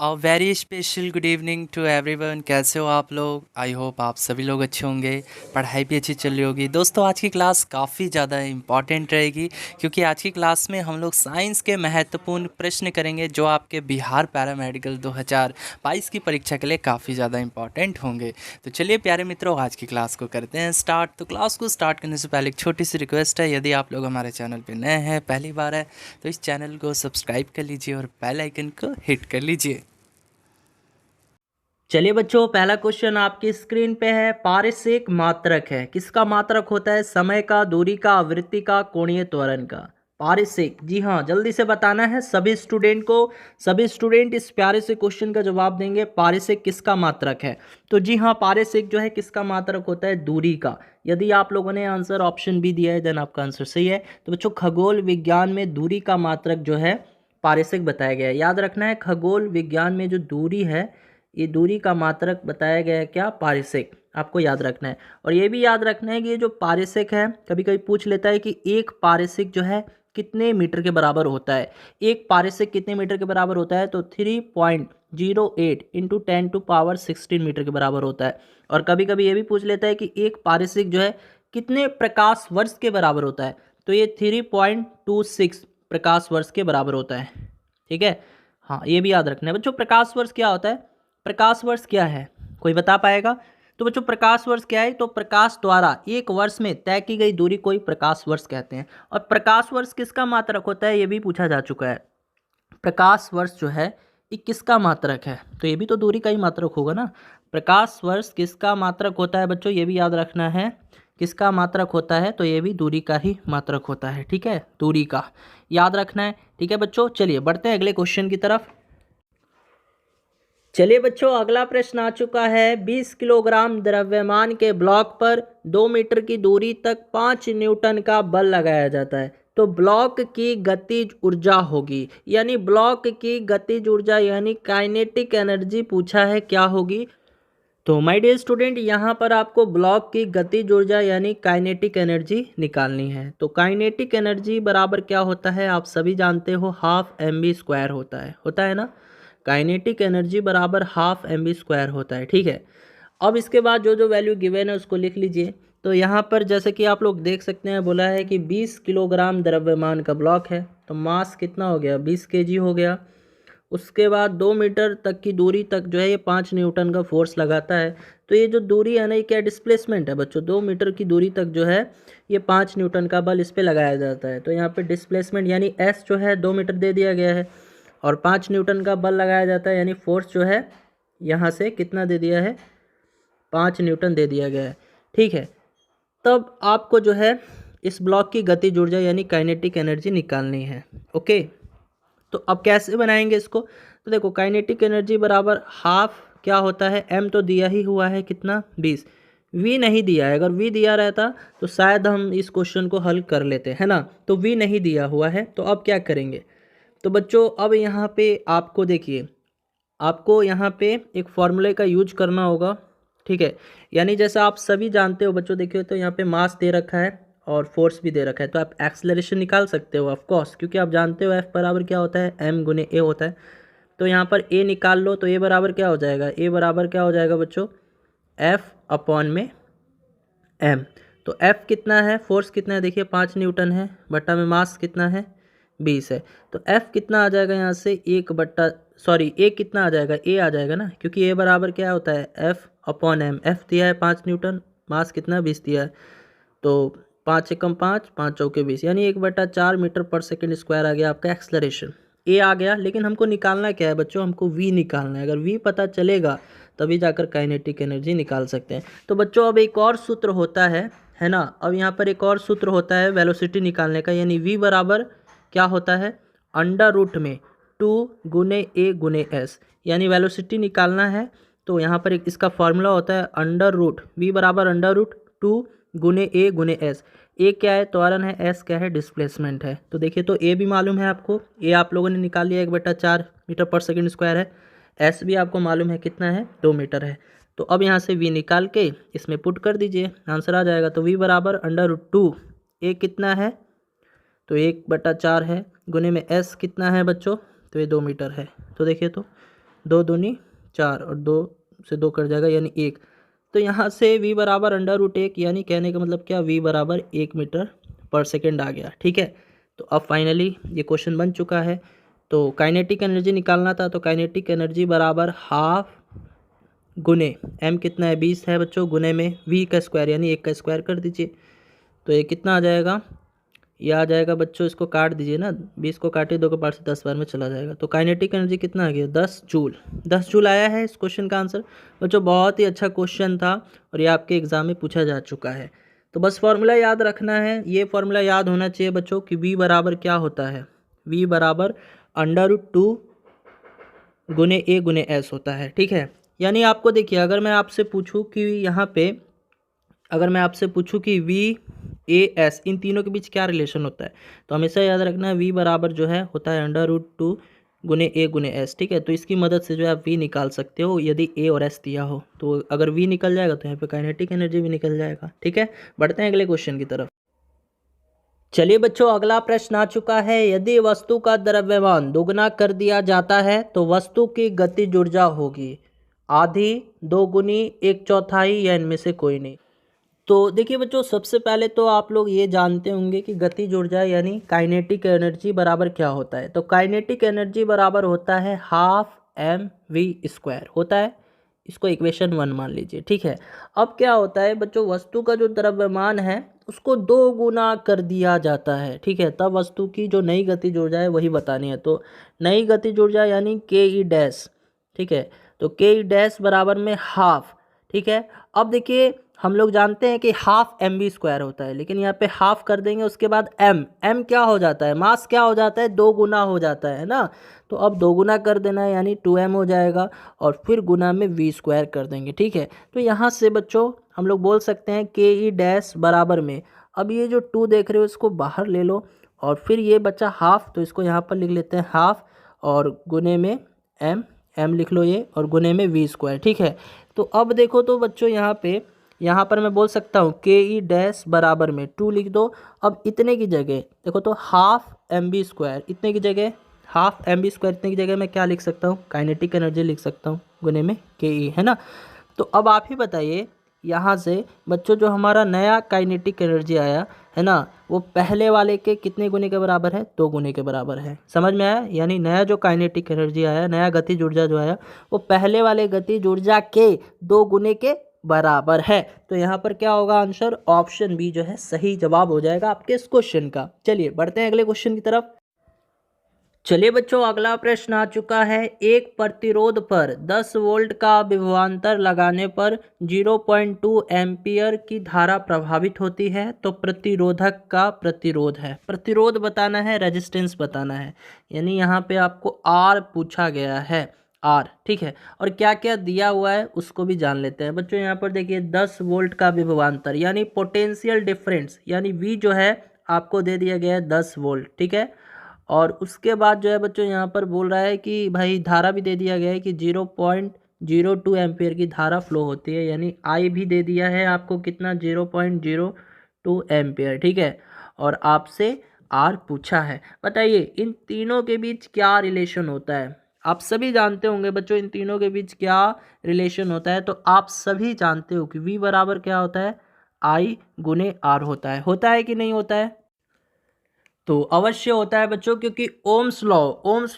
Very special good evening to everyone. कैसे हो आप लोग? आई होप आप सभी लोग अच्छे होंगे, पढ़ाई भी अच्छी चल रही होगी। दोस्तों आज की क्लास काफ़ी ज़्यादा इम्पॉर्टेंट रहेगी क्योंकि आज की क्लास में हम लोग साइंस के महत्वपूर्ण प्रश्न करेंगे जो आपके बिहार पैरामेडिकल 2022 की परीक्षा के लिए काफ़ी ज़्यादा इम्पॉर्टेंट होंगे। तो चलिए प्यारे मित्रों, आज की क्लास को करते हैं स्टार्ट। तो क्लास को स्टार्ट करने से पहले एक छोटी सी रिक्वेस्ट है, यदि आप लोग हमारे चैनल पर नए हैं, पहली बार है, तो इस चैनल को सब्सक्राइब कर लीजिए और बेल आइकन को हिट कर लीजिए। चलिए बच्चों, पहला क्वेश्चन आपकी स्क्रीन पे है। पारिस्यिक मात्रक है, किसका मात्रक होता है? समय का, दूरी का, आवृत्ति का, कोणीय त्वरण का। पारिस्यिक, जी हाँ, जल्दी से बताना है सभी स्टूडेंट को। सभी स्टूडेंट इस प्यारे से क्वेश्चन का जवाब देंगे। पारिस्यिक किसका मात्रक है? तो जी हाँ, पारिस्यिक जो है किसका मात्रक होता है? दूरी का। यदि आप लोगों ने आंसर ऑप्शन भी दिया है देन आपका आंसर सही है। तो बच्चों खगोल विज्ञान में दूरी का मात्रक जो है पारिस्यिक बताया गया है। याद रखना है, खगोल विज्ञान में जो दूरी है, ये दूरी का मात्रक बताया गया है क्या? पारिस्यिक। आपको याद रखना है। और ये भी याद रखना है कि ये जो पारिस्यिक है, कभी कभी पूछ लेता है कि एक पारिस्यिक जो है कितने मीटर के बराबर होता है। एक पारिस्यिक कितने मीटर के बराबर होता है? तो 3.08 इंटू 10⁻16 मीटर के बराबर होता है। और कभी कभी ये भी पूछ लेता है कि एक पारिस्यिक जो है कितने प्रकाश वर्ष के बराबर होता है। तो ये 3.26 प्रकाश वर्ष के बराबर होता है। ठीक है, हाँ, ये भी याद रखना है बच्चों। प्रकाश वर्ष क्या होता है? प्रकाश वर्ष क्या है? कोई बता पाएगा? तो बच्चों प्रकाश वर्ष क्या है? तो प्रकाश द्वारा एक वर्ष में तय की गई दूरी को ही प्रकाश वर्ष कहते हैं। और प्रकाश वर्ष किसका मात्रक होता है, ये भी पूछा जा चुका है। प्रकाश वर्ष जो है ये किसका मात्रक है? तो ये भी तो दूरी का ही मात्रक होगा ना। प्रकाश वर्ष किसका मात्रक होता है बच्चों, ये भी याद रखना है। किसका मात्रक होता है? तो ये भी दूरी का ही मात्रक होता है। ठीक है, दूरी का याद रखना है। ठीक है बच्चों, चलिए बढ़ते हैं अगले क्वेश्चन की तरफ। चलिए बच्चों, अगला प्रश्न आ चुका है। 20 किलोग्राम द्रव्यमान के ब्लॉक पर 2 मीटर की दूरी तक 5 न्यूटन का बल लगाया जाता है। तो ब्लॉक की गतिज ऊर्जा होगी, यानी ब्लॉक की गतिज ऊर्जा यानी काइनेटिक एनर्जी पूछा है, क्या होगी? तो माय डियर स्टूडेंट, यहाँ पर आपको ब्लॉक की गतिज ऊर्जा यानी काइनेटिक एनर्जी निकालनी है। तो काइनेटिक एनर्जी बराबर क्या होता है? आप सभी जानते हो, हाफ mv² होता है ना। काइनेटिक एनर्जी बराबर हाफ mv² होता है। ठीक है, अब इसके बाद जो जो वैल्यू गिवन है उसको लिख लीजिए। तो यहाँ पर जैसे कि आप लोग देख सकते हैं, बोला है कि 20 किलोग्राम द्रव्यमान का ब्लॉक है, तो मास कितना हो गया? 20 kg हो गया। उसके बाद 2 मीटर तक की दूरी तक जो है ये 5 न्यूटन का फोर्स लगाता है। तो ये जो दूरी है ना, ये क्या डिस्प्लेसमेंट है बच्चों? 2 मीटर की दूरी तक जो है ये 5 न्यूटन का बल इस पर लगाया जाता है। तो यहाँ पे डिस्प्लेसमेंट यानी एस जो है 2 मीटर दे दिया गया है और 5 न्यूटन का बल लगाया जाता है, यानी फोर्स जो है यहाँ से कितना दे दिया है? 5 न्यूटन दे दिया गया है। ठीक है, तब आपको जो है इस ब्लॉक की गतिज ऊर्जा यानी काइनेटिक एनर्जी निकालनी है। ओके, तो अब कैसे बनाएंगे इसको? तो देखो, काइनेटिक एनर्जी बराबर हाफ क्या होता है? m तो दिया ही हुआ है, कितना? 20। v नहीं दिया है, अगर v दिया रहता तो शायद हम इस क्वेश्चन को हल कर लेते है ना। तो v नहीं दिया हुआ है, तो अब क्या करेंगे? तो बच्चों अब यहाँ पे आपको देखिए, आपको यहाँ पे एक फॉर्मूले का यूज करना होगा। ठीक है, यानी जैसा आप सभी जानते हो बच्चों, देखिए तो यहाँ पे मास दे रखा है और फोर्स भी दे रखा है, तो आप एक्सेलरेशन निकाल सकते हो ऑफ कोर्स, क्योंकि आप जानते हो F बराबर क्या होता है? m गुने a होता है। तो यहाँ पर a निकाल लो, तो a बराबर क्या हो जाएगा? a बराबर क्या हो जाएगा बच्चों? F अपॉन में m। तो F कितना है? फोर्स कितना है? देखिए 5 न्यूटन है, बट्टा में मास कितना है? 20 है। तो F कितना आ जाएगा यहाँ से? a कितना आ जाएगा? a आ जाएगा ना, क्योंकि a बराबर क्या होता है? F upon m। F दिया है 5 न्यूटन, मास कितना? 20 दिया है। तो 5 एकम 5, 5 चौके 20, यानी 1/4 मीटर पर सेकंड स्क्वायर आ गया आपका एक्सलरेशन। ए आ गया, लेकिन हमको निकालना क्या है बच्चों? हमको वी निकालना है। अगर वी पता चलेगा तभी जाकर काइनेटिक एनर्जी निकाल सकते हैं। तो बच्चों अब एक और सूत्र होता है ना। अब यहाँ पर एक और सूत्र होता है वेलोसिटी निकालने का, यानी वी बराबर क्या होता है? अंडर रूट में 2 गुने ए गुने एस, यानी वेलोसिटी निकालना है। तो यहाँ पर एक इसका फॉर्मूला होता है अंडर रूट वी बराबर अंडर रूट 2 गुने ए गुने एस। ए क्या है? त्वरण है। एस क्या है? डिस्प्लेसमेंट है। तो देखिए, तो ए भी मालूम है आपको, ए आप लोगों ने निकाल लिया, 1/4 मीटर पर सेकंड स्क्वायर है। एस भी आपको मालूम है कितना है? 2 मीटर है। तो अब यहाँ से वी निकाल के इसमें पुट कर दीजिए, आंसर आ जाएगा। तो वी बराबर अंडर रूट 2, ए कितना है? तो 1/4 है, गुने में एस कितना है बच्चों? तो ये 2 मीटर है। तो देखिए, तो 2 दूनी 4 और 2 से 2 कट जाएगा यानी 1। तो यहाँ से v बराबर √1 यानी कहने का मतलब क्या, v बराबर 1 मीटर पर सेकेंड आ गया। ठीक है, तो अब फाइनली ये क्वेश्चन बन चुका है। तो काइनेटिक एनर्जी निकालना था, तो काइनेटिक एनर्जी बराबर हाफ गुने m कितना है 20 है बच्चों, गुने में v का स्क्वायर यानी 1 का स्क्वायर कर दीजिए। तो ये कितना आ जाएगा, ये आ जाएगा बच्चों, इसको काट दीजिए ना, 20 को काटिए 2 के पार से 10 बार में चला जाएगा। तो काइनेटिक एनर्जी कितना आ गया 10 जूल। 10 जूल आया है इस क्वेश्चन का आंसर। बच्चों बहुत ही अच्छा क्वेश्चन था और ये आपके एग्जाम में पूछा जा चुका है। तो बस फॉर्मूला याद रखना है, ये फॉर्मूला याद होना चाहिए बच्चों कि v बराबर क्या होता है, v बराबर √2 गुने a गुने s होता है। ठीक है, यानी आपको देखिए, अगर मैं आपसे पूछूं कि यहाँ पे अगर मैं आपसे पूछूं कि v a s इन तीनों के बीच क्या रिलेशन होता है, तो हमेशा याद रखना है v बराबर जो है होता है √2 गुने a गुने s। ठीक है, तो इसकी मदद से जो है आप v निकाल सकते हो यदि a और s दिया हो। तो अगर v निकल जाएगा तो यहाँ पे काइनेटिक एनर्जी भी निकल जाएगा। ठीक है, बढ़ते हैं अगले क्वेश्चन की तरफ। चलिए बच्चों, अगला प्रश्न आ चुका है, यदि वस्तु का द्रव्यमान दोगुना कर दिया जाता है तो वस्तु की गतिज ऊर्जा होगी आधी, दोगुनी, 1/4 या इनमें से कोई नहीं। तो देखिए बच्चों, सबसे पहले तो आप लोग ये जानते होंगे कि गतिज ऊर्जा यानी काइनेटिक एनर्जी बराबर क्या होता है। तो काइनेटिक एनर्जी बराबर होता है हाफ mv² होता है, इसको इक्वेशन 1 मान लीजिए। ठीक है, अब क्या होता है बच्चों, वस्तु का जो द्रव्यमान है उसको 2 गुना कर दिया जाता है। ठीक है, तब वस्तु की जो नई गतिज ऊर्जा है वही बतानी है। तो नई गतिज ऊर्जा यानी के ई डैश। ठीक है, तो के ई डैश बराबर में हाफ। ठीक है, अब देखिए हम लोग जानते हैं कि हाफ mv² होता है, लेकिन यहाँ पे हाफ कर देंगे उसके बाद m क्या हो जाता है, मास क्या हो जाता है, 2 गुना हो जाता है ना। तो अब 2 गुना कर देना है यानी 2m हो जाएगा और फिर गुना में v² कर देंगे। ठीक है, तो यहाँ से बच्चों हम लोग बोल सकते हैं के ई डैश बराबर में, अब ये जो 2 देख रहे हो इसको बाहर ले लो और फिर ये बच्चा हाफ, तो इसको यहाँ पर लिख लेते हैं हाफ और गुने में m लिख लो ये और गुने में v²। ठीक है, तो अब देखो तो बच्चों यहाँ पर मैं बोल सकता हूँ के ई डैश बराबर में 2 लिख दो। अब इतने की जगह देखो तो हाफ mv², इतने की जगह हाफ mv², इतने की जगह मैं क्या लिख सकता हूँ, काइनेटिक एनर्जी लिख सकता हूँ गुने में के ई, है ना। तो अब आप ही बताइए यहाँ से बच्चों, जो हमारा नया काइनेटिक एनर्जी आया है ना, वो पहले वाले के कितने गुने के बराबर है, 2 गुने के बराबर है। समझ में आया, यानी नया जो काइनेटिक एनर्जी आया, नया गतिज ऊर्जा जो आया, वो पहले वाले गतिज ऊर्जा के 2 गुने के बराबर है। तो यहाँ पर क्या होगा आंसर, ऑप्शन बी जो है सही जवाब हो जाएगा आपके इस क्वेश्चन का। चलिए बढ़ते हैं अगले क्वेश्चन की तरफ। चलिए बच्चों, अगला प्रश्न आ चुका है, एक प्रतिरोध पर 10 वोल्ट का विभवांतर लगाने पर 0.2 एम्पियर की धारा प्रभावित होती है। तो प्रतिरोधक का प्रतिरोध है, प्रतिरोध बताना है, रेजिस्टेंस बताना है, यानी यहाँ पे आपको आर पूछा गया है, आर। ठीक है, और क्या क्या दिया हुआ है उसको भी जान लेते हैं बच्चों। यहाँ पर देखिए 10 वोल्ट का विभवांतर यानी पोटेंशियल डिफरेंस, यानी वी जो है आपको दे दिया गया है 10 वोल्ट। ठीक है, और उसके बाद जो है बच्चों यहाँ पर बोल रहा है कि भाई धारा भी दे दिया गया है कि 0.02 एम्पियर की धारा फ्लो होती है, यानी आई भी दे दिया है आपको कितना, 0.02 एम्पियर। ठीक है, और आपसे आर पूछा है। बताइए इन तीनों के बीच क्या रिलेशन होता है, आप सभी जानते होंगे बच्चों इन तीनों के बीच क्या रिलेशन होता है। तो आप सभी जानते हो कि V बराबर क्या होता है, I गुने R होता है कि नहीं होता है, तो अवश्य होता है बच्चों, क्योंकि ओम्स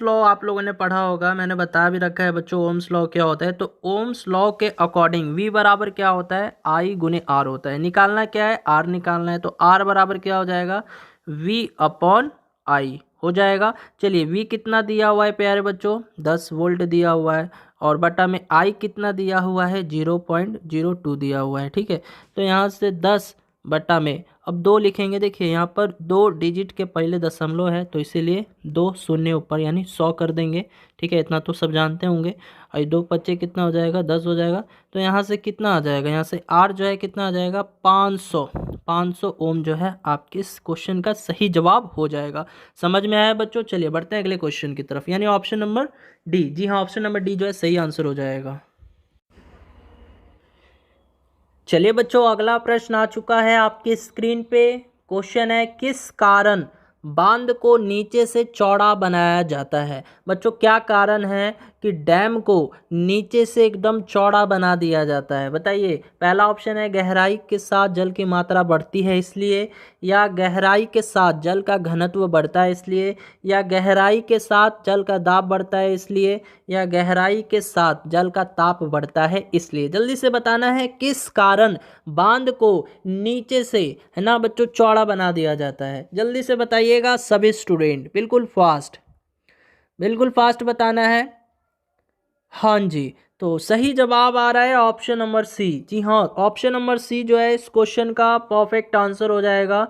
लॉ आप लोगों ने पढ़ा होगा, मैंने बता भी रखा है बच्चों ओम्स लॉ क्या होता है। तो ओम्स लॉ के अकॉर्डिंग V बराबर क्या होता है, I गुने R होता है। निकालना क्या है, R निकालना है, तो R बराबर क्या हो जाएगा, V/I हो जाएगा। चलिए V कितना दिया हुआ है प्यारे बच्चों, 10 वोल्ट दिया हुआ है, और बटा में I कितना दिया हुआ है, 0.02 दिया हुआ है। ठीक है, तो यहाँ से 10 बटा में अब 2 लिखेंगे। देखिए यहाँ पर 2 डिजिट के पहले दशमलव है, तो इसीलिए 2 शून्य ऊपर यानी 100 कर देंगे। ठीक है, इतना तो सब जानते होंगे। और 2 बच्चे कितना हो जाएगा, 10 हो जाएगा। तो यहाँ से कितना आ जाएगा, यहाँ से R जो है कितना आ जाएगा, 500 ओम जो है आपके इस क्वेश्चन का सही जवाब हो जाएगा। समझ में आया बच्चों। चलिए बढ़ते हैं अगले क्वेश्चन की तरफ, यानी ऑप्शन नंबर डी। जी हाँ, ऑप्शन नंबर डी जो है सही आंसर हो जाएगा। चलिए बच्चों, अगला प्रश्न आ चुका है आपकी स्क्रीन पे। क्वेश्चन है, किस कारण बांध को नीचे से चौड़ा बनाया जाता है। बच्चों क्या कारण है कि डैम को नीचे से एकदम चौड़ा बना दिया जाता है? बताइए। पहला ऑप्शन है गहराई के साथ जल की मात्रा बढ़ती है इसलिए, या गहराई के साथ जल का घनत्व बढ़ता है इसलिए, या गहराई के साथ जल का दाब बढ़ता है इसलिए, या गहराई के साथ जल का ताप बढ़ता है इसलिए। जल्दी से बताना है किस कारण बांध को नीचे से, है ना बच्चों, चौड़ा बना दिया जाता है। जल्दी से बताइएगा सभी स्टूडेंट, बिल्कुल फास्ट, बिल्कुल फास्ट बताना है। हाँ जी, तो सही जवाब आ रहा है ऑप्शन नंबर सी। जी हाँ, ऑप्शन नंबर सी जो है इस क्वेश्चन का परफेक्ट आंसर हो जाएगा।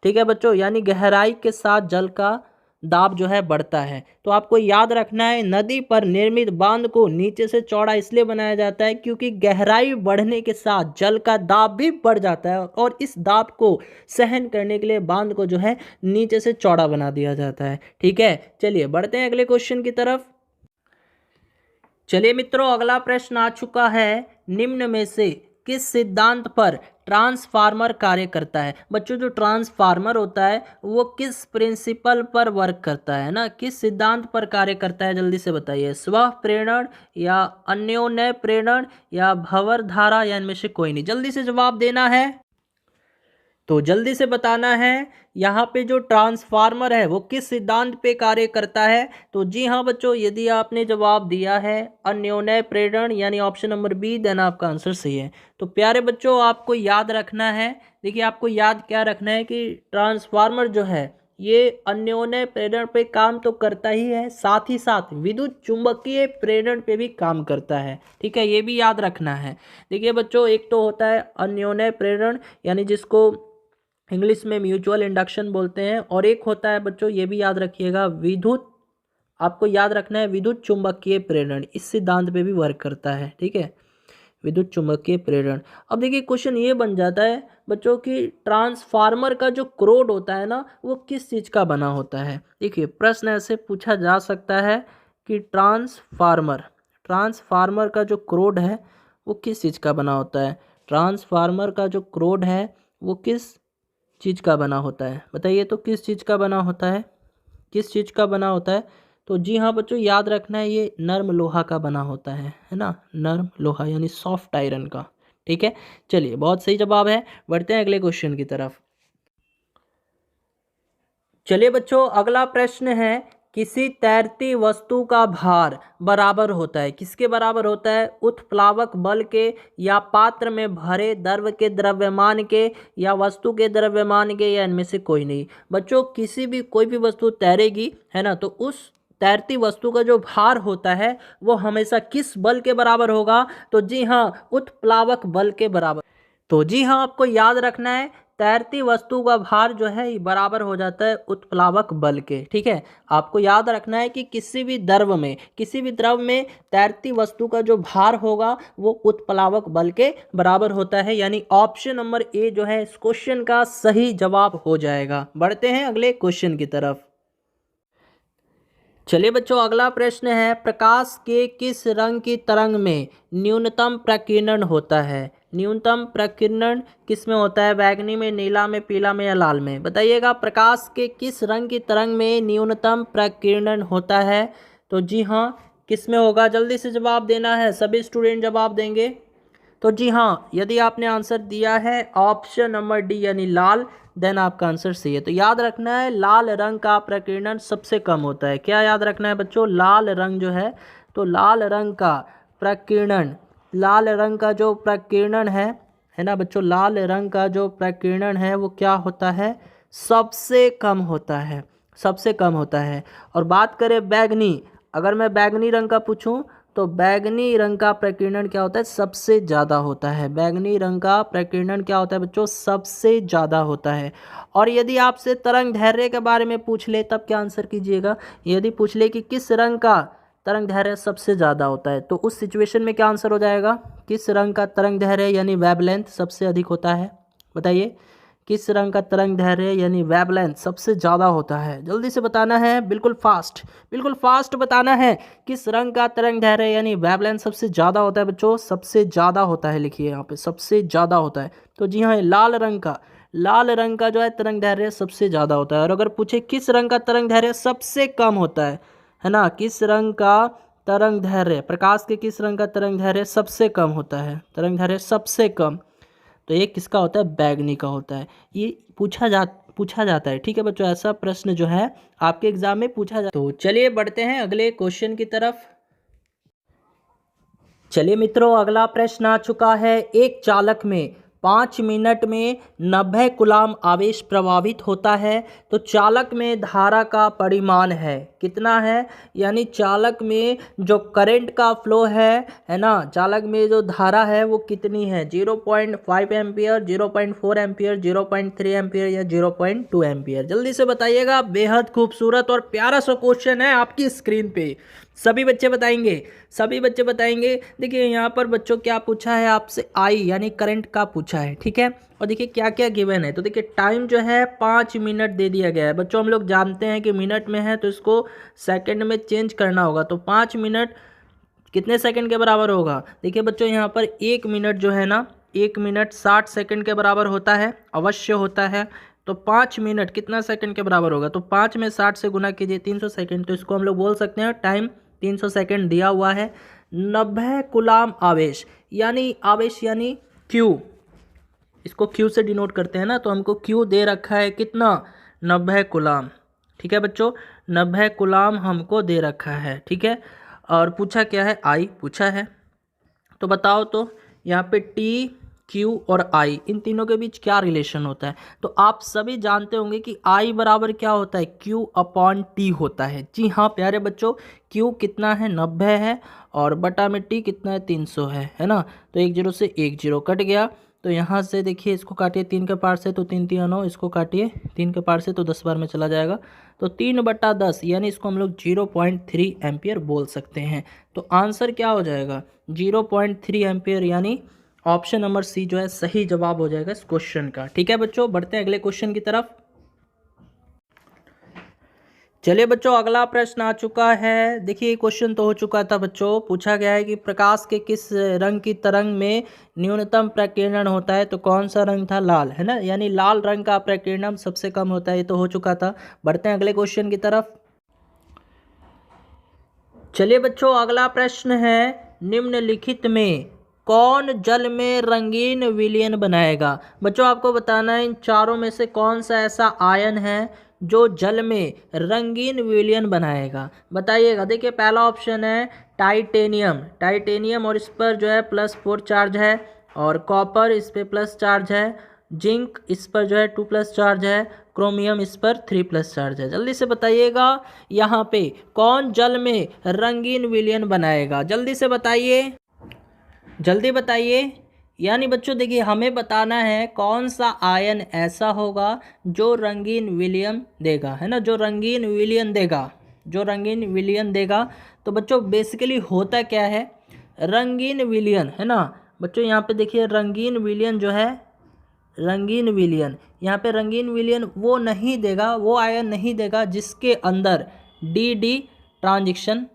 ठीक है बच्चों, यानी गहराई के साथ जल का दाब जो है बढ़ता है। तो आपको याद रखना है, नदी पर निर्मित बांध को नीचे से चौड़ा इसलिए बनाया जाता है क्योंकि गहराई बढ़ने के साथ जल का दाब भी बढ़ जाता है, और इस दाब को सहन करने के लिए बांध को जो है नीचे से चौड़ा बना दिया जाता है। ठीक है, चलिए बढ़ते हैं अगले क्वेश्चन की तरफ। चलिए मित्रों, अगला प्रश्न आ चुका है, निम्न में से किस सिद्धांत पर ट्रांसफार्मर कार्य करता है? बच्चों, जो ट्रांसफार्मर होता है वो किस प्रिंसिपल पर वर्क करता है ना, किस सिद्धांत पर कार्य करता है? जल्दी से बताइए। स्व प्रेरण, या अन्योन्य प्रेरण, या भंवर धारा, या इनमें से कोई नहीं। जल्दी से जवाब देना है, तो जल्दी से बताना है यहाँ पे जो ट्रांसफार्मर है वो किस सिद्धांत पे कार्य करता है। तो जी हाँ बच्चों, यदि आपने जवाब दिया है अन्योन्य प्रेरण यानी ऑप्शन नंबर बी, देन आपका आंसर सही है। तो प्यारे बच्चों, आपको याद रखना है, देखिए आपको याद क्या रखना है कि ट्रांसफार्मर जो है ये अन्योन्य प्रेरण पे काम तो करता ही है, साथ ही साथ विद्युत चुंबकीय प्रेरण पे भी काम करता है। ठीक है, ये भी याद रखना है। देखिए बच्चों, एक तो होता है अन्योन्य प्रेरण यानी जिसको इंग्लिश में म्यूचुअल इंडक्शन बोलते हैं, और एक होता है बच्चों, ये भी याद रखिएगा, विद्युत, आपको याद रखना है विद्युत चुंबकीय प्रेरण, इस सिद्धांत पे भी वर्क करता है। ठीक है, विद्युत चुंबकीय प्रेरण। अब देखिए क्वेश्चन ये बन जाता है बच्चों कि ट्रांसफार्मर का जो क्रोड होता है ना वो किस चीज़ का बना होता है। देखिए प्रश्न ऐसे पूछा जा सकता है कि ट्रांसफार्मर का जो क्रोड है वो किस चीज़ का बना होता है। ट्रांसफार्मर का जो क्रोड है वो किस चीज़ का बना होता है, बताइए तो किस चीज़ का बना होता है, किस चीज़ का बना होता है। तो जी हाँ बच्चों, याद रखना है ये नर्म लोहा का बना होता है ना, नर्म लोहा यानी सॉफ्ट आयरन का। ठीक है, चलिए बहुत सही जवाब है। बढ़ते हैं अगले क्वेश्चन की तरफ। चलिए बच्चों, अगला प्रश्न है, किसी तैरती वस्तु का भार बराबर होता है, किसके बराबर होता है? उत्प्लावक बल के, या पात्र में भरे द्रव के द्रव्यमान के, या वस्तु के द्रव्यमान के, या इनमें से कोई नहीं। बच्चों, किसी भी कोई भी वस्तु तैरेगी है ना, तो उस तैरती वस्तु का जो भार होता है वो हमेशा किस बल के बराबर होगा? तो जी हाँ, उत्प्लावक बल के बराबर। तो जी हाँ, आपको याद रखना है, तैरती वस्तु का भार जो है ये बराबर हो जाता है उत्प्लावक बल के। ठीक है, आपको याद रखना है कि किसी भी द्रव में तैरती वस्तु का जो भार होगा वो उत्प्लावक बल के बराबर होता है, यानी ऑप्शन नंबर ए जो है इस क्वेश्चन का सही जवाब हो जाएगा। बढ़ते हैं अगले क्वेश्चन की तरफ। चलिए बच्चों, अगला प्रश्न है, प्रकाश के किस रंग की तरंग में न्यूनतम प्रकीर्णन होता है? न्यूनतम प्रकीर्णन किस में होता है? बैगनी में, नीला में, पीला में, या लाल में? बताइएगा, प्रकाश के किस रंग की तरंग में न्यूनतम प्रकीर्णन होता है? तो जी हाँ, किस में होगा? जल्दी से जवाब देना है, सभी स्टूडेंट जवाब देंगे। तो जी हाँ, यदि आपने आंसर दिया है ऑप्शन नंबर डी यानी लाल, देन आपका आंसर सही है। तो याद रखना है, लाल रंग का प्रकीर्णन सबसे कम होता है। क्या याद रखना है बच्चों? लाल रंग जो है, तो लाल रंग का प्रकीर्णन, लाल रंग का जो प्रकीर्णन है ना बच्चों, लाल रंग का जो प्रकीर्णन है वो क्या होता है? सबसे कम होता है, सबसे कम होता है। और बात करें बैगनी, अगर मैं बैगनी रंग का पूछूं तो बैगनी रंग का प्रकीर्णन क्या होता है? सबसे ज़्यादा होता है। बैगनी रंग का प्रकीर्णन क्या होता है बच्चों? सबसे ज़्यादा होता है। और यदि आपसे तरंग दैर्घ्य के बारे में पूछ ले तब क्या आंसर कीजिएगा? यदि पूछ ले कि किस रंग का तरंग दैर्घ्य सबसे ज़्यादा होता है, तो उस सिचुएशन में क्या आंसर हो जाएगा? किस रंग का तरंग दैर्घ्य यानी वेवलेंथ सबसे अधिक होता है? बताइए, किस रंग का तरंग दैर्घ्य यानी वेवलेंथ सबसे ज़्यादा होता है? जल्दी से बताना है, बिल्कुल फास्ट, बिल्कुल फास्ट बताना है। किस रंग का तरंग दैर्घ्य यानी वेवलेंथ सबसे ज़्यादा होता है बच्चों? सबसे ज़्यादा होता है, लिखिए यहाँ पे, सबसे ज़्यादा होता है। तो जी हाँ, लाल रंग का जो है तरंग दैर्घ्य सबसे ज़्यादा होता है। और अगर पूछे किस रंग का तरंग दैर्घ्य सबसे कम होता है ना, किस रंग का तरंग दैर्ध्य, प्रकाश के किस रंग का तरंग दैर्ध्य सबसे कम होता है? तरंग दैर्ध्य सबसे कम, तो ये किसका होता है? बैगनी का होता है। ये पूछा जाता है, ठीक है बच्चों, ऐसा प्रश्न जो है आपके एग्जाम में पूछा जाता है। तो चलिए बढ़ते हैं अगले क्वेश्चन की तरफ। चलिए मित्रों, अगला प्रश्न आ चुका है। एक चालक में 5 मिनट में 90 कूलाम आवेश प्रवाहित होता है, तो चालक में धारा का परिमाण है कितना है? यानी चालक में जो करंट का फ्लो है ना, चालक में जो धारा है वो कितनी है? 0.5 एम्पियर, 0.4 एम्पियर, 0.3 एम्पियर या 0.2 एम्पियर? जल्दी से बताइएगा। बेहद खूबसूरत और प्यारा सा क्वेश्चन है आपकी स्क्रीन पे, सभी बच्चे बताएंगे, सभी बच्चे बताएंगे। देखिए यहाँ पर बच्चों क्या पूछा है आपसे? आई यानी करंट का पूछा है, ठीक है। और देखिए क्या क्या गिवन है, तो देखिए टाइम जो है 5 मिनट दे दिया गया है। बच्चों हम लोग जानते हैं कि मिनट में है तो इसको सेकंड में चेंज करना होगा, तो 5 मिनट कितने सेकंड के बराबर होगा? देखिए बच्चों यहाँ पर 1 मिनट जो है ना, 1 मिनट 60 सेकंड के बराबर होता है, अवश्य होता है। तो 5 मिनट कितना सेकंड के बराबर होगा? तो 5 में 60 से गुना कीजिए, 300 सेकंड, तो इसको हम लोग बोल सकते हैं टाइम 300 सेकंड दिया हुआ है। 90 कूलाम आवेश यानी क्यू, इसको क्यू से डिनोट करते हैं ना, तो हमको क्यू दे रखा है कितना? 90 कूलाम, ठीक है बच्चों, 90 कूलाम हमको दे रखा है, ठीक है। और पूछा क्या है? आई पूछा है। तो बताओ तो यहाँ पे टी, क्यू और आई, इन तीनों के बीच क्या रिलेशन होता है? तो आप सभी जानते होंगे कि आई बराबर क्या होता है? क्यू अपॉन टी होता है। जी हाँ प्यारे बच्चों, क्यू कितना है? 90 है, और बटा में टी कितना है? 300 है ना। तो 1 0 से 1 0 कट गया, तो यहाँ से देखिए इसको काटिए 3 के पार से, तो 3 3 9, इसको काटिए 3 के पार से तो 10 बार में चला जाएगा, तो 3/10, यानी इसको हम लोग 0.3 एम्पियर बोल सकते हैं। तो आंसर क्या हो जाएगा? 0.3 एम्पियर, यानी ऑप्शन नंबर सी जो है सही जवाब हो जाएगा इस क्वेश्चन का, ठीक है बच्चों। बढ़ते हैं अगले क्वेश्चन की तरफ। चलिए बच्चों, अगला प्रश्न आ चुका है। देखिए क्वेश्चन तो हो चुका था बच्चों, पूछा गया है कि प्रकाश के किस रंग की तरंग में न्यूनतम प्रकीर्णन होता है? तो कौन सा रंग था? लाल, है ना, यानी लाल रंग का प्रकीर्णन सबसे कम होता है, ये तो हो चुका था। बढ़ते हैं अगले क्वेश्चन की तरफ। चलिए बच्चों, अगला प्रश्न है, निम्नलिखित में कौन जल में रंगीन विलयन बनाएगा? बच्चों आपको बताना है इन चारों में से कौन सा ऐसा आयन है जो जल में रंगीन विलयन बनाएगा, बताइएगा। देखिए पहला ऑप्शन है टाइटेनियम, और इस पर जो है +4 चार्ज है, और कॉपर इस पर प्लस चार्ज है, जिंक इस पर जो है 2+ चार्ज है, क्रोमियम इस पर 3+ चार्ज है। जल्दी से बताइएगा यहाँ पे कौन जल में रंगीन विलयन बनाएगा? जल्दी से बताइए, जल्दी बताइए। यानी बच्चों देखिए हमें बताना है कौन सा आयन ऐसा होगा जो रंगीन विलयन देगा, है ना, जो रंगीन विलयन देगा। तो बच्चों बेसिकली होता क्या है? रंगीन विलयन, है ना बच्चों, यहाँ पे देखिए रंगीन विलयन जो है, रंगीन विलयन, यहाँ पे रंगीन विलयन वो नहीं देगा, वो आयन नहीं देगा जिसके अंदर डी ट्रांजिशन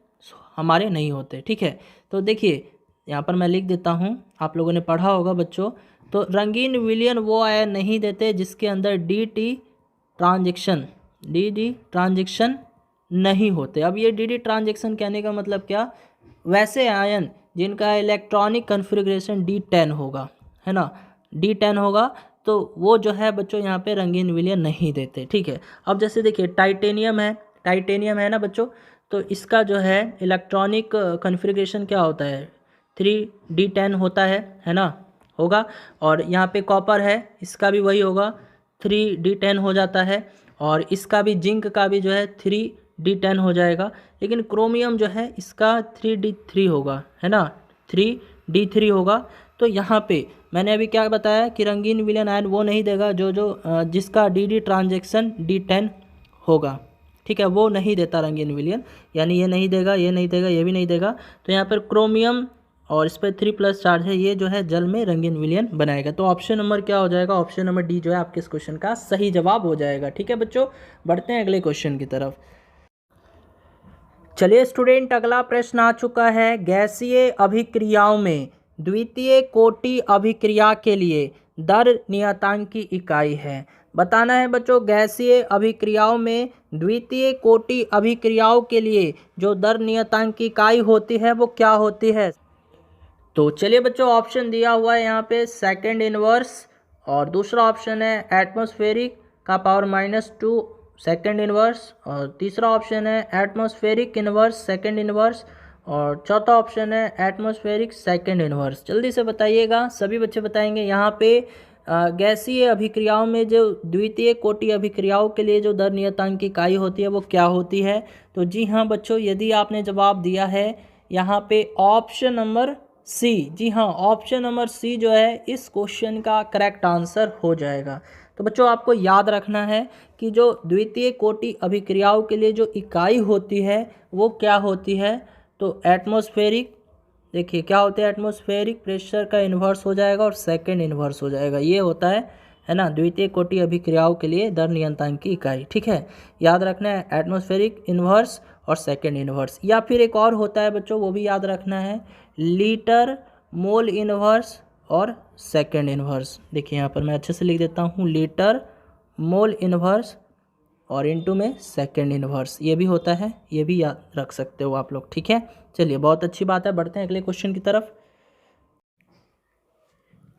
हमारे नहीं होते, ठीक है। तो देखिए यहाँ पर मैं लिख देता हूँ, आप लोगों ने पढ़ा होगा बच्चों। तो रंगीन विलयन वो आयन नहीं देते जिसके अंदर डी ट्रांजिशन नहीं होते। अब ये डी ट्रांजिशन कहने का मतलब क्या? वैसे आयन जिनका इलेक्ट्रॉनिक कन्फिग्रेशन D10 होगा, है ना, D10 होगा, तो वो जो है बच्चों यहाँ पे रंगीन विलयन नहीं देते, ठीक है। अब जैसे देखिए टाइटेनियम है ना बच्चों, तो इसका जो है इलेक्ट्रॉनिक कन्फिग्रेशन क्या होता है? 3D10 होता है ना, होगा। और यहाँ पे कॉपर है, इसका भी वही होगा, 3D10 हो जाता है। और इसका भी, जिंक का भी जो है 3D10 हो जाएगा। लेकिन क्रोमियम जो है इसका 3D3 होगा, है ना, 3D3 होगा। तो यहाँ पे मैंने अभी क्या बताया कि रंगीन विलयन आयन वो नहीं देगा जो जिसका डी ट्रांजेक्शन D10 होगा, ठीक है, वो नहीं देता रंगीन विलयन, यानी ये नहीं देगा, ये नहीं देगा, ये भी नहीं देगा। तो यहाँ पर क्रोमियम और इस पर 3+ चार्ज है, ये जो है जल में रंगीन विलयन बनाएगा। तो ऑप्शन नंबर क्या हो जाएगा? ऑप्शन नंबर डी जो है आपके इस क्वेश्चन का सही जवाब हो जाएगा, ठीक है बच्चों। बढ़ते हैं अगले क्वेश्चन की तरफ। चलिए स्टूडेंट, अगला प्रश्न आ चुका है। गैसीय अभिक्रियाओं में द्वितीय कोटि अभिक्रिया के लिए दर नियतांक की इकाई है। बताना है बच्चों गैसीय अभिक्रियाओं में द्वितीय कोटि अभिक्रियाओं के लिए जो दर नियतांक की इकाई होती है वो क्या होती है। तो चलिए बच्चों ऑप्शन दिया हुआ है यहाँ पे सेकंड इनवर्स, और दूसरा ऑप्शन है एटमॉस्फेरिक का पावर -2 सेकंड इनवर्स, और तीसरा ऑप्शन है एटमॉस्फेरिक इनवर्स सेकंड इनवर्स, और चौथा ऑप्शन है एटमॉस्फेरिक सेकंड इनवर्स। जल्दी से बताइएगा, सभी बच्चे बताएंगे। यहाँ पे गैसीय अभिक्रियाओं में जो द्वितीय कोटि अभिक्रियाओं के लिए जो दर नियतांक की इकाई होती है वो क्या होती है। तो जी हाँ बच्चों, यदि आपने जवाब दिया है यहाँ पे ऑप्शन नंबर सी, जी हाँ ऑप्शन नंबर सी जो है इस क्वेश्चन का करेक्ट आंसर हो जाएगा। तो बच्चों आपको याद रखना है कि जो द्वितीय कोटि अभिक्रियाओं के लिए जो इकाई होती है वो क्या होती है। तो एटमॉस्फेरिक, देखिए क्या होता है, एटमॉस्फेरिक प्रेशर का इन्वर्स हो जाएगा और सेकंड इन्वर्स हो जाएगा, ये होता है ना द्वितीय कोटि अभिक्रियाओं के लिए दर नियतांक की इकाई। ठीक है, याद रखना है एटमॉस्फेरिक इन्वर्स और सेकंड इन्वर्स। या फिर एक और होता है बच्चों, वो भी याद रखना है, लीटर मोल इन्वर्स और सेकंड इन्वर्स। देखिए यहाँ पर मैं अच्छे से लिख देता हूँ, लीटर मोल इन्वर्स और इनटू में सेकंड इन्वर्स, ये भी होता है, ये भी याद रख सकते हो आप लोग। ठीक है, चलिए बहुत अच्छी बात है, बढ़ते हैं अगले क्वेश्चन की तरफ।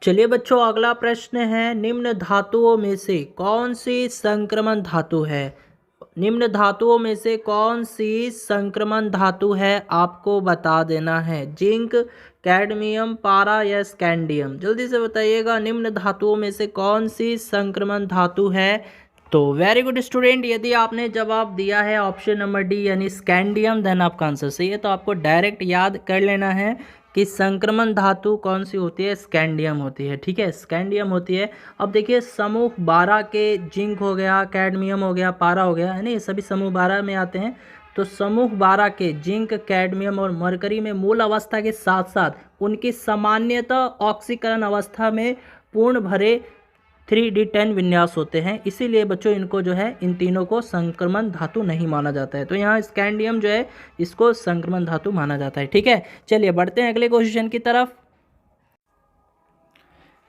चलिए बच्चों अगला प्रश्न है, निम्न धातुओं में से कौन सी संक्रमण धातु है। निम्न धातुओं में से कौन सी संक्रमण धातु है आपको बता देना है। जिंक, कैडमियम, पारा या स्कैंडियम। जल्दी से बताइएगा निम्न धातुओं में से कौन सी संक्रमण धातु है। तो वेरी गुड स्टूडेंट, यदि आपने जवाब दिया है ऑप्शन नंबर डी यानी स्कैंडियम, देन आपका आंसर सही है। तो आपको डायरेक्ट याद कर लेना है कि संक्रमण धातु कौन सी होती है, स्कैंडियम होती है। ठीक है, स्कैंडियम होती है। अब देखिए समूह 12 के जिंक हो गया, कैडमियम हो गया, पारा हो गया, है ना, ये सभी समूह 12 में आते हैं। तो समूह 12 के जिंक, कैडमियम और मरकरी में मूल अवस्था के साथ साथ उनकी सामान्यतः ऑक्सीकरण अवस्था में पूर्ण भरे 3D10 विन्यास होते हैं, इसीलिए बच्चों इनको जो है इन तीनों को संक्रमण धातु नहीं माना जाता है। तो यहाँ स्कैंडियम जो है इसको संक्रमण धातु माना जाता है। ठीक है, चलिए बढ़ते हैं अगले क्वेश्चन की तरफ।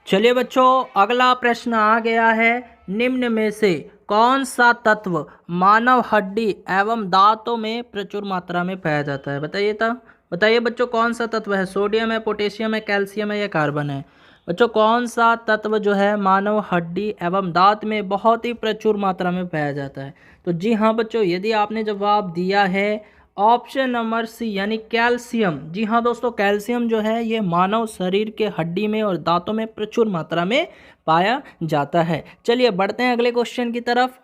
चलिए बच्चों अगला प्रश्न आ गया है, निम्न में से कौन सा तत्व मानव हड्डी एवं दांतों में प्रचुर मात्रा में पाया जाता है। बताइए बच्चों कौन सा तत्व है। सोडियम है, पोटेशियम है, कैल्शियम है या कार्बन है। बच्चों कौन सा तत्व जो है मानव हड्डी एवं दांत में बहुत ही प्रचुर मात्रा में पाया जाता है। तो जी हाँ बच्चों, यदि आपने जवाब दिया है ऑप्शन नंबर सी यानी कैल्शियम, जी हाँ दोस्तों कैल्शियम जो है ये मानव शरीर के हड्डी में और दांतों में प्रचुर मात्रा में पाया जाता है। चलिए बढ़ते हैं अगले क्वेश्चन की तरफ।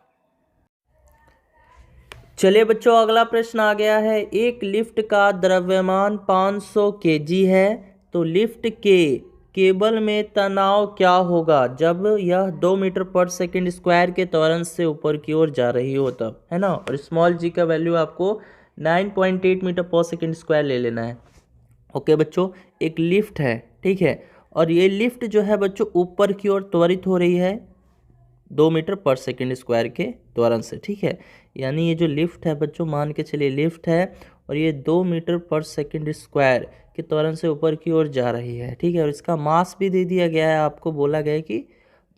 चलिए बच्चों अगला प्रश्न आ गया है, एक लिफ्ट का द्रव्यमान 500 kg है, तो लिफ्ट के केबल में तनाव क्या होगा जब यह 2 मीटर पर सेकंड स्क्वायर के त्वरण से ऊपर की ओर जा रही हो तब, है ना। और स्मॉल जी का वैल्यू आपको 9.8 मीटर पर सेकंड स्क्वायर ले लेना है। ओके बच्चों, एक लिफ्ट है, ठीक है, और ये लिफ्ट जो है बच्चों ऊपर की ओर त्वरित हो रही है 2 मीटर पर सेकंड स्क्वायर के त्वरण से। ठीक है, यानी ये जो लिफ्ट है बच्चों, मान के चलिए लिफ्ट है और ये 2 मीटर पर सेकंड स्क्वायर के त्वरण से ऊपर की ओर जा रही है। ठीक है, और इसका मास भी दे दिया गया है, आपको बोला गया है कि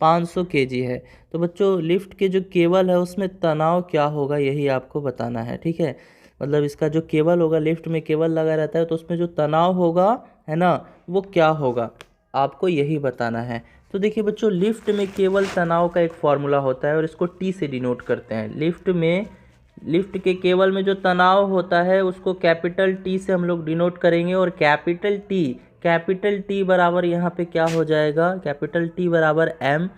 500 kg है। तो बच्चों लिफ्ट के जो केबल है उसमें तनाव क्या होगा यही आपको बताना है। ठीक है, मतलब इसका जो केबल होगा, लिफ्ट में केबल लगा रहता है तो उसमें जो तनाव होगा, है ना, वो क्या होगा आपको यही बताना है। तो देखिए बच्चों लिफ्ट में केवल तनाव का एक फॉर्मूला होता है और इसको टी से डिनोट करते हैं। लिफ्ट के केबल में जो तनाव होता है उसको कैपिटल टी से हम लोग डिनोट करेंगे, और कैपिटल टी बराबर यहाँ पे क्या हो जाएगा, कैपिटल टी बराबर एम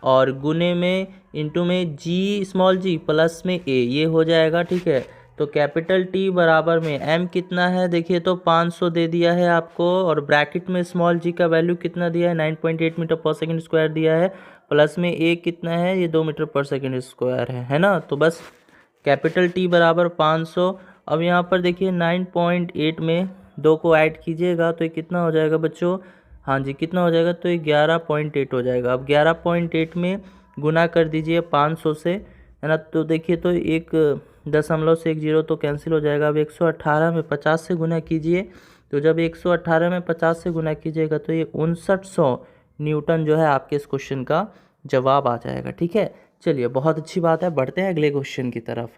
और गुने में इंटू में जी स्मॉल जी प्लस में ए, ये हो जाएगा। ठीक है, तो कैपिटल टी बराबर में एम कितना है, देखिए तो 500 दे दिया है आपको, और ब्रैकेट में स्मॉल जी का वैल्यू कितना दिया है 9.8 मीटर पर सेकंड स्क्वायर दिया है, प्लस में ए कितना है, ये 2 मीटर पर सेकंड स्क्वायर है ना। तो बस कैपिटल टी बराबर 500। अब यहाँ पर देखिए 9.8 में 2 को ऐड कीजिएगा तो ये कितना हो जाएगा बच्चों, हाँ जी कितना हो जाएगा, तो ये 11.8 हो जाएगा। अब 11.8 में गुना कर दीजिए 500 से, है ना, तो देखिए तो एक दशमलव से एक जीरो तो कैंसिल हो जाएगा। अब 118 में 50 से गुना कीजिए, तो जब 118 में 50 से गुना कीजिएगा तो ये 5900 न्यूटन जो है आपके इस क्वेश्चन का जवाब आ जाएगा। ठीक है, चलिए बहुत अच्छी बात है, बढ़ते हैं अगले क्वेश्चन की तरफ।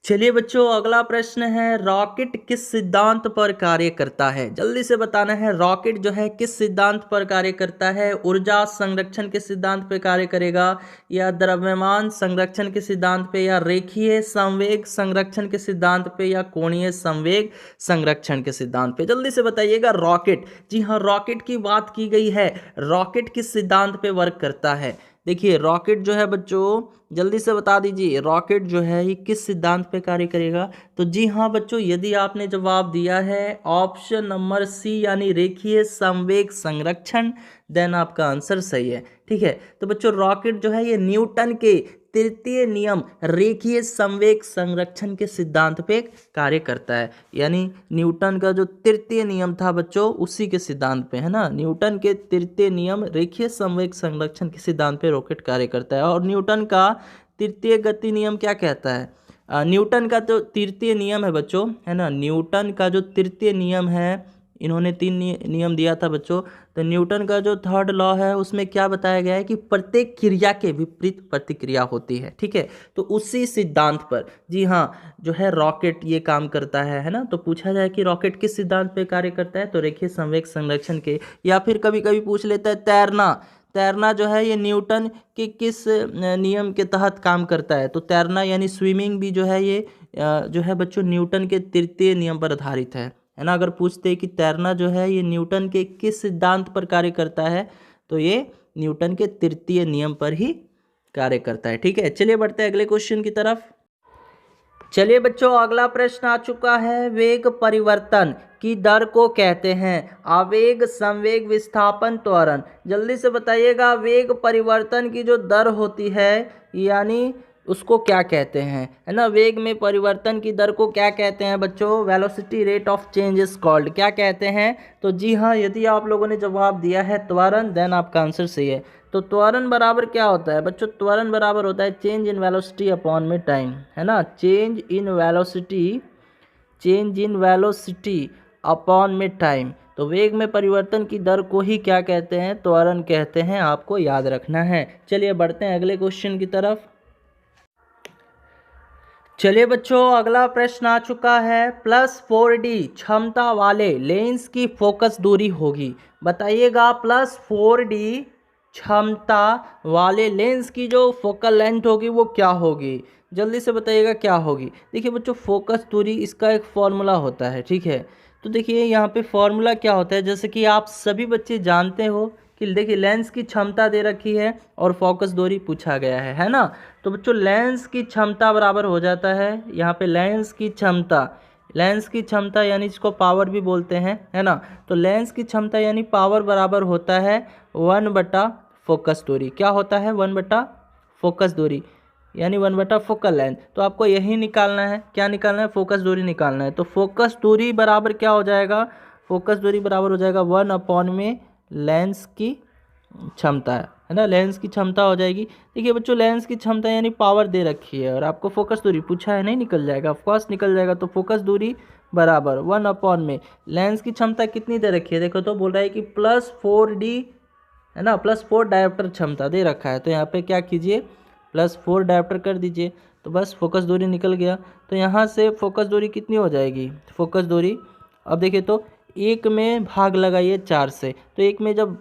चलिए बच्चों, अगला प्रश्न है, रॉकेट किस सिद्धांत पर कार्य करता है? जल्दी से बताना है, रॉकेट जो है किस सिद्धांत पर कार्य करता है? ऊर्जा संरक्षण के सिद्धांत पे कार्य करेगा, या द्रव्यमान संरक्षण के सिद्धांत पे, या रेखीय संवेग संरक्षण के सिद्धांत पे, या कोणीय संवेग संरक्षण के सिद्धांत पे? जल्दी से बताइएगा। रॉकेट, जी हाँ, रॉकेट की बात की गई है। रॉकेट किस सिद्धांत पे वर्क करता है? देखिए रॉकेट जो है बच्चों, जल्दी से बता दीजिए, रॉकेट जो है ये किस सिद्धांत पे कार्य करेगा? तो जी हाँ बच्चों, यदि आपने जवाब दिया है ऑप्शन नंबर सी यानी रेखीय संवेग संरक्षण, देन आपका आंसर सही है। ठीक है, तो बच्चों रॉकेट जो है ये न्यूटन के तृतीय नियम रेखीय संवेग संरक्षण के सिद्धांत पे कार्य करता है। यानी न्यूटन का जो तृतीय नियम था बच्चों, उसी के सिद्धांत पे, है ना, न्यूटन के तृतीय नियम रेखीय संवेग संरक्षण के सिद्धांत पे रॉकेट कार्य करता है। और न्यूटन का तृतीय गति नियम क्या कहता है? न्यूटन का जो तृतीय नियम है बच्चों, है ना, न्यूटन का जो तृतीय नियम है, इन्होंने 3 नियम दिया था बच्चों। तो न्यूटन का जो थर्ड लॉ है उसमें क्या बताया गया है कि प्रत्येक क्रिया के विपरीत प्रतिक्रिया होती है। ठीक है, तो उसी सिद्धांत पर, जी हाँ, जो है रॉकेट ये काम करता है ना। तो पूछा जाए कि रॉकेट किस सिद्धांत पे कार्य करता है, तो रेखीय संवेग संरक्षण के। या फिर कभी कभी पूछ लेता है तैरना, तैरना जो है ये न्यूटन के किस नियम के तहत काम करता है? तो तैरना यानी स्विमिंग भी जो है ये जो है बच्चों न्यूटन के तृतीय नियम पर आधारित है ना। अगर पूछते हैं कि तैरना जो है ये न्यूटन के किस सिद्धांत पर कार्य करता है, तो ये न्यूटन के तृतीय नियम पर ही कार्य करता है। ठीक है, चलिए बढ़ते हैं अगले क्वेश्चन की तरफ। चलिए बच्चों, अगला प्रश्न आ चुका है, वेग परिवर्तन की दर को कहते हैं आवेग, संवेग, विस्थापन, त्वरण। जल्दी से बताइएगा, वेग परिवर्तन की जो दर होती है यानी उसको क्या कहते हैं, है ना। वेग में परिवर्तन की दर को क्या कहते हैं बच्चों? Velocity rate of change is called. क्या कहते हैं? तो जी हाँ, यदि आप लोगों ने जवाब दिया है त्वरण, देन आपका आंसर सही है। तो त्वरण बराबर क्या होता है बच्चों? त्वरण बराबर होता है चेंज इन वेलोसिटी अपॉन में टाइम, है ना। चेंज इन वेलोसिटी अपॉन में टाइम। तो वेग में परिवर्तन की दर को ही क्या कहते हैं? त्वरण कहते हैं, आपको याद रखना है। चलिए बढ़ते हैं अगले क्वेश्चन की तरफ। चलिए बच्चों, अगला प्रश्न आ चुका है, +4D क्षमता वाले लेंस की फोकस दूरी होगी। बताइएगा, +4D क्षमता वाले लेंस की जो फोकल लेंथ होगी वो क्या होगी? जल्दी से बताइएगा क्या होगी। देखिए बच्चों, फोकस दूरी इसका एक फॉर्मूला होता है। ठीक है, तो देखिए यहाँ पे फॉर्मूला क्या होता है, जैसे कि आप सभी बच्चे जानते हो कि देखिए लेंस की क्षमता दे रखी है और फोकस दूरी पूछा गया है ना। तो बच्चों लेंस की क्षमता बराबर हो जाता है यहाँ पे लेंस की क्षमता यानी इसको पावर भी बोलते हैं, है ना। तो लेंस की क्षमता यानी पावर बराबर होता है 1/, फोकस दूरी। क्या होता है? 1/, फोकस दूरी यानी 1/, फोकल लेंथ। तो आपको यही निकालना है, क्या निकालना है? फोकस दूरी निकालना है। तो फोकस दूरी बराबर क्या हो जाएगा? फोकस दूरी बराबर हो जाएगा 1 में लेंस की क्षमता, है ना। लेंस की क्षमता हो जाएगी। देखिए बच्चों, लेंस की क्षमता यानी पावर दे रखी है और आपको फोकस दूरी पूछा है, नहीं निकल जाएगा? ऑफकोर्स निकल जाएगा। तो फोकस दूरी बराबर 1 में लेंस की क्षमता कितनी दे रखी है? देखो तो बोल रहा है कि +4D, है ना, +4 डायोप्टर क्षमता दे रखा है। तो यहाँ पे क्या कीजिए, +4 डायोप्टर कर दीजिए, तो बस फोकस दूरी निकल गया। तो यहाँ से फोकस दूरी कितनी हो जाएगी? फोकस दूरी, अब देखिए तो 1 में भाग लगाइए 4 से, तो 1 में जब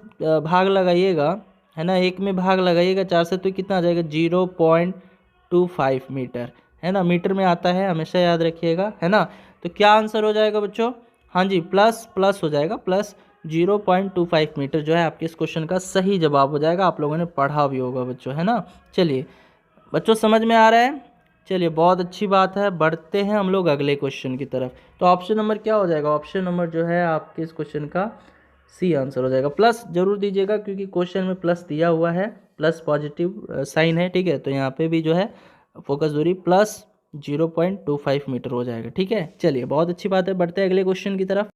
भाग लगाइएगा, है ना, 1 में भाग लगाइएगा 4 से, तो कितना आ जाएगा? 0.25 मीटर, है ना। मीटर में आता है, हमेशा याद रखिएगा, है ना। तो क्या आंसर हो जाएगा बच्चों? हाँ जी, प्लस प्लस हो जाएगा, प्लस 0.25 मीटर जो है आपके इस क्वेश्चन का सही जवाब हो जाएगा। आप लोगों ने पढ़ा भी होगा बच्चों, है ना। चलिए बच्चों, समझ में आ रहा है? चलिए बहुत अच्छी बात है, बढ़ते हैं हम लोग अगले क्वेश्चन की तरफ। तो ऑप्शन नंबर क्या हो जाएगा? ऑप्शन नंबर जो है आपके इस क्वेश्चन का सी आंसर हो जाएगा। प्लस जरूर दीजिएगा क्योंकि क्वेश्चन में प्लस दिया हुआ है, प्लस पॉजिटिव साइन है। ठीक है, तो यहाँ पे भी जो है फोकस दूरी प्लस 0.25 मीटर हो जाएगा। ठीक है, चलिए बहुत अच्छी बात है, बढ़ते हैं अगले क्वेश्चन की तरफ।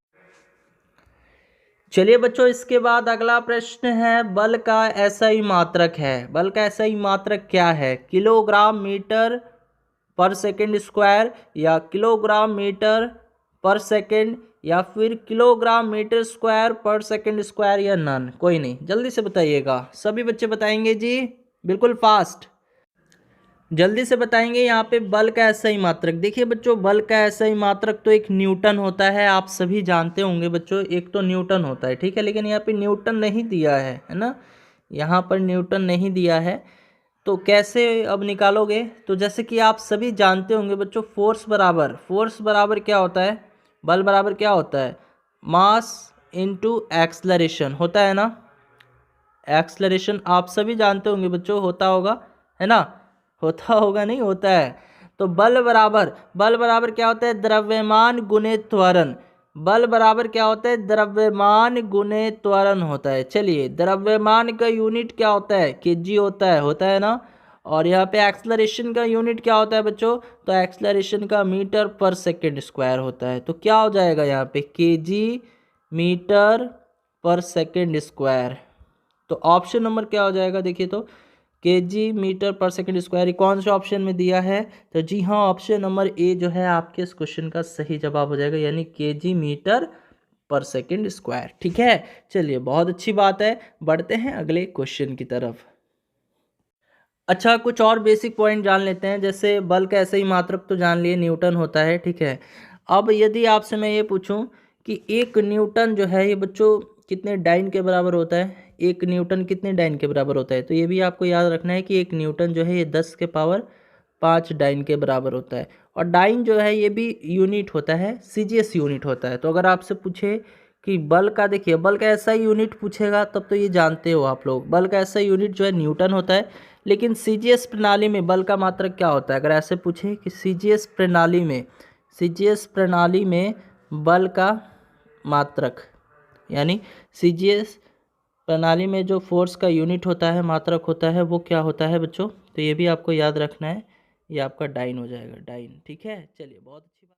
चलिए बच्चों, इसके बाद अगला प्रश्न है, बल का एसआई मात्रक है। बल का एसआई मात्रक क्या है? किलोग्राम मीटर पर सेकंड स्क्वायर, या किलोग्राम मीटर पर सेकंड, या फिर किलोग्राम मीटर स्क्वायर पर सेकंड स्क्वायर, या नन? कोई नहीं, जल्दी से बताइएगा, सभी बच्चे बताएंगे जी। बिल्कुल फास्ट। जल्दी से बताएंगे यहाँ पे बल का SI मात्रक। देखिए बच्चों, बल का SI मात्रक तो एक न्यूटन होता है, आप सभी जानते होंगे बच्चों, एक तो न्यूटन होता है, ठीक है। लेकिन यहाँ पे न्यूटन नहीं दिया है ना, यहाँ पर न्यूटन नहीं दिया है। तो कैसे अब निकालोगे? तो जैसे कि आप सभी जानते होंगे बच्चों, फोर्स बराबर क्या होता है? बल बराबर क्या होता है? मास इनटू एक्सलरेशन होता है ना। एक्सलरेशन आप सभी जानते होंगे बच्चों, होता होगा, है ना? होता होगा, नहीं होता है। तो बल बराबर क्या होता है? द्रव्यमान गुणे त्वरण। बल बराबर क्या होता है? द्रव्यमान गुणे त्वरण होता है। चलिए, द्रव्यमान का यूनिट क्या होता है? केजी होता है ना। और यहाँ पे एक्सलरेशन का यूनिट क्या होता है बच्चों? तो एक्सलरेशन का मीटर पर सेकेंड स्क्वायर होता है। तो क्या हो जाएगा यहाँ पे? केजी मीटर पर सेकेंड स्क्वायर। तो ऑप्शन नंबर क्या हो जाएगा? देखिए तो केजी मीटर पर सेकंड स्क्वायर, ये कौन से ऑप्शन में दिया है? तो जी हाँ, ऑप्शन नंबर ए जो है आपके इस क्वेश्चन का सही जवाब हो जाएगा, यानी केजी मीटर पर सेकंड स्क्वायर। ठीक है, चलिए बहुत अच्छी बात है, बढ़ते हैं अगले क्वेश्चन की तरफ। अच्छा, कुछ और बेसिक पॉइंट जान लेते हैं। जैसे बल का ऐसे ही मात्रक तो जान लिए, न्यूटन होता है, ठीक है। अब यदि आपसे मैं ये पूछूं कि एक न्यूटन जो है ये बच्चों कितने डाइन के बराबर होता है? एक न्यूटन कितने डाइन के बराबर होता है? तो ये भी आपको याद रखना है कि एक न्यूटन जो है ये 10⁵ डाइन के बराबर होता है। और डाइन जो है ये भी यूनिट होता है, सीजीएस यूनिट होता है। तो अगर आपसे पूछे कि बल का, देखिए बल का ऐसा यूनिट पूछेगा तब तो ये जानते हो आप लोग, बल का ऐसा यूनिट जो है न्यूटन होता है। लेकिन सीजीएस प्रणाली में बल का मात्रक क्या होता है? अगर ऐसे पूछे कि सीजीएस प्रणाली में बल का मात्रक, यानी सीजीएस प्रणाली में जो फोर्स का यूनिट होता है, मात्रक होता है, वो क्या होता है बच्चों? तो ये भी आपको याद रखना है, ये आपका डाइन हो जाएगा, डाइन। ठीक है, चलिए बहुत अच्छी बात।